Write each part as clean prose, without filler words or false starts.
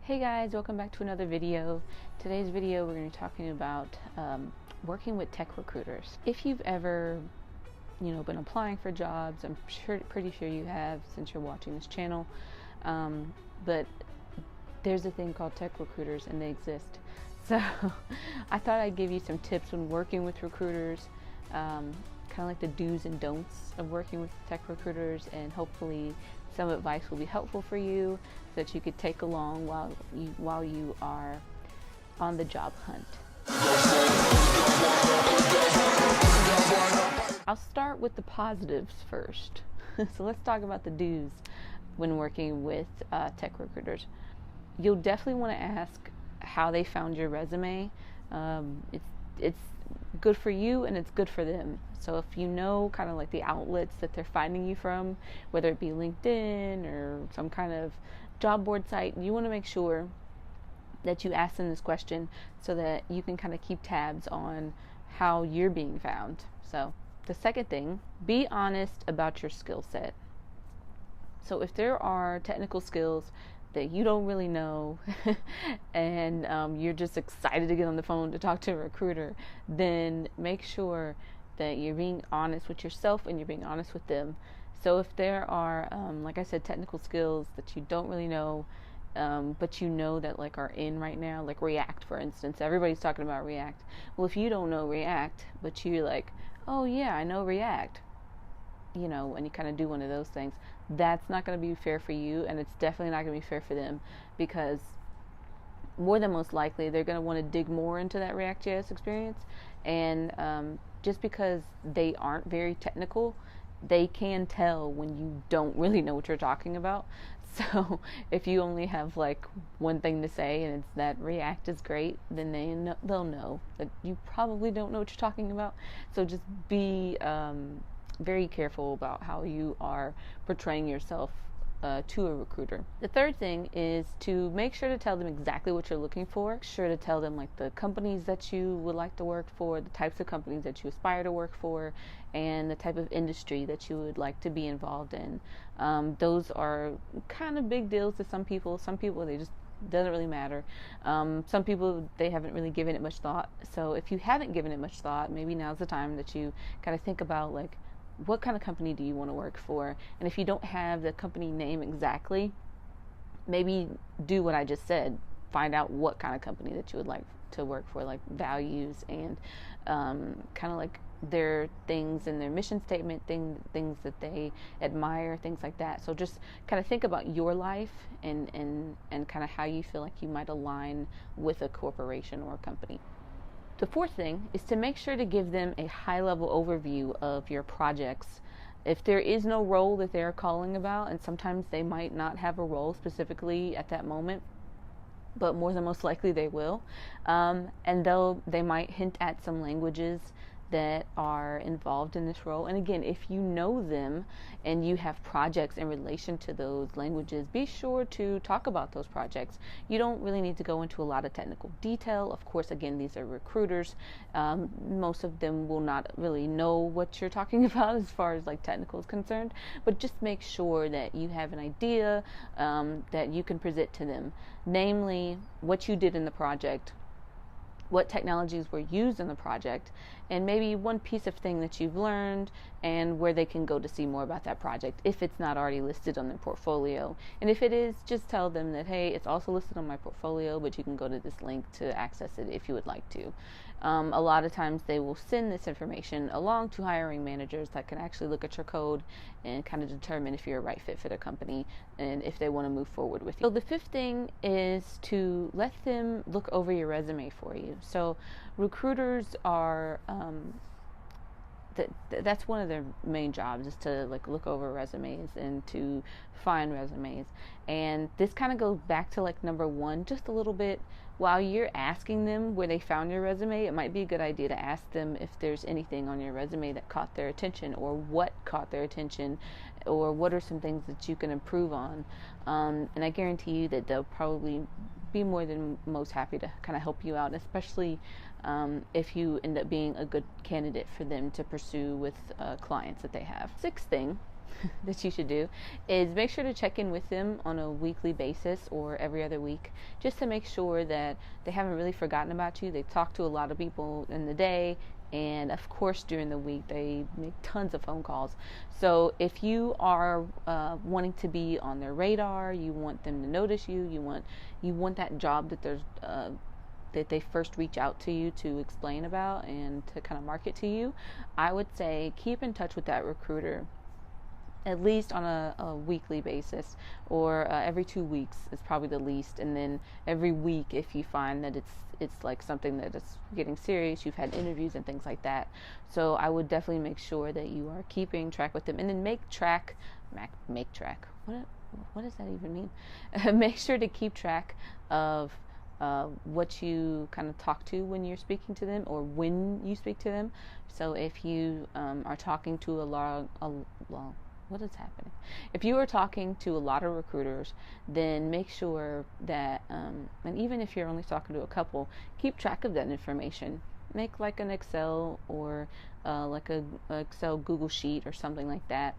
Hey guys, welcome back to another video. Today's video we're going to be talking about working with tech recruiters. If you've ever, been applying for jobs, I'm pretty sure you have since you're watching this channel, but there's a thing called tech recruiters and they exist. So I thought I'd give you some tips when working with recruiters, kind of like the do's and don'ts of working with tech recruiters, and hopefully some advice will be helpful for you so that you could take along while you are on the job hunt. I'll start with the positives first. So let's talk about the do's when working with tech recruiters. You'll definitely want to ask how they found your resume. It's good for you and it's good for them. So if you know kind of like the outlets that they're finding you from, whether it be LinkedIn or some kind of job board site, you want to make sure that you ask them this question so that you can kind of keep tabs on how you're being found. So the second thing, be honest about your skill set. So if there are technical skills that you don't really know and you're just excited to get on the phone to talk to a recruiter, then make sure that you're being honest with yourself and you're being honest with them. So if there are, like I said, technical skills that you don't really know, but you know that like are in right now, like React, for instance, everybody's talking about React. Well, if you don't know React, but you're like, oh yeah, I know React, and you kind of do one of those things, that's not going to be fair for you, and it's definitely not going to be fair for them, because more than most likely they're going to want to dig more into that React.js experience, and just because they aren't very technical, they can tell when you don't really know what you're talking about. So if you only have like one thing to say and it's that React is great, then they'll know that you probably don't know what you're talking about. So just be very careful about how you are portraying yourself to a recruiter. The third thing is to make sure to tell them exactly what you're looking for. Make sure to tell them like the companies that you would like to work for, the types of companies that you aspire to work for, and the type of industry that you would like to be involved in. Those are kind of big deals to some people. Some people, they just doesn't really matter. Some people, they haven't really given it much thought. So if you haven't given it much thought, maybe now's the time that you kind of think about like, what kind of company do you want to work for? And if you don't have the company name exactly, maybe do what I just said. Find out what kind of company that you would like to work for, like values and kind of like their things and their mission statement, things that they admire, things like that. So just kind of think about your life and kind of how you feel like you might align with a corporation or a company. The fourth thing is to make sure to give them a high-level overview of your projects. If there is no role that they're calling about, and sometimes they might not have a role specifically at that moment, but more than most likely they will, and they might hint at some languages that are involved in this role. And again, if you know them and you have projects in relation to those languages, be sure to talk about those projects. You don't really need to go into a lot of technical detail. Of course, again, these are recruiters. Most of them will not really know what you're talking about as far as like technical is concerned, but just make sure that you have an idea that you can present to them, namely what you did in the project, what technologies were used in the project, and maybe one piece of thing that you've learned and where they can go to see more about that project if it's not already listed on their portfolio. And if it is, just tell them that, hey, it's also listed on my portfolio, but you can go to this link to access it if you would like to. A lot of times they will send this information along to hiring managers that can actually look at your code and kind of determine if you're a right fit for their company and if they want to move forward with you. So the fifth thing is to let them look over your resume for you. So recruiters are that's one of their main jobs, is to like look over resumes and to find resumes. And this kind of goes back to like number one just a little bit. While you're asking them where they found your resume, it might be a good idea to ask them if there's anything on your resume that caught their attention, or what caught their attention, or what are some things that you can improve on. And I guarantee you that they'll probably be more than most happy to kind of help you out, especially if you end up being a good candidate for them to pursue with clients that they have. Sixth thing that you should do is make sure to check in with them on a weekly basis or every other week, just to make sure that they haven't really forgotten about you. They talk to a lot of people in the day, and of course during the week they make tons of phone calls. So if you are wanting to be on their radar, you want them to notice you, you want that job that there's that they first reach out to you to explain about and to kind of market to you, I would say keep in touch with that recruiter at least on a weekly basis, or every 2 weeks is probably the least, and then every week if you find that it's like something that is getting serious, you've had interviews and things like that. So I would definitely make sure that you are keeping track with them, and then make track. What does that even mean? Make sure to keep track of what you kind of talk to when you're speaking to them, or when you speak to them. So if you are talking to what is happening? If you are talking to a lot of recruiters, then make sure that, and even if you're only talking to a couple, keep track of that information. Make like an Excel or like a Excel Google Sheet or something like that.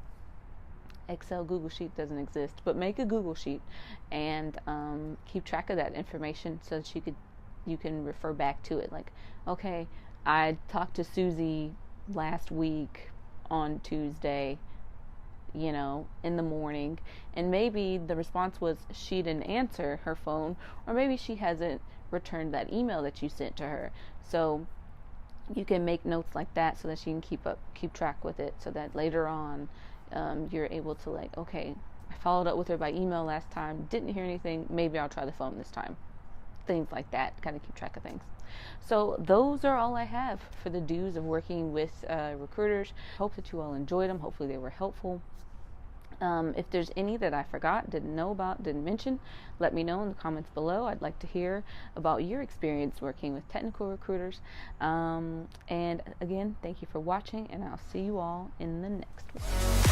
Excel Google Sheet doesn't exist, but make a Google Sheet and keep track of that information so that you can refer back to it. Like, okay, I talked to Susie last week on Tuesday, in the morning, and maybe the response was she didn't answer her phone, or maybe she hasn't returned that email that you sent to her. So you can make notes like that so that you can keep track with it, so that later on you're able to, like, okay, I followed up with her by email last time, didn't hear anything, maybe I'll try the phone this time. Things like that, kind of keep track of things. So those are all I have for the do's of working with recruiters. Hope that you all enjoyed them. Hopefully they were helpful. If there's any that I forgot, didn't know about, didn't mention, let me know in the comments below. I'd like to hear about your experience working with technical recruiters. And again, thank you for watching, and I'll see you all in the next one.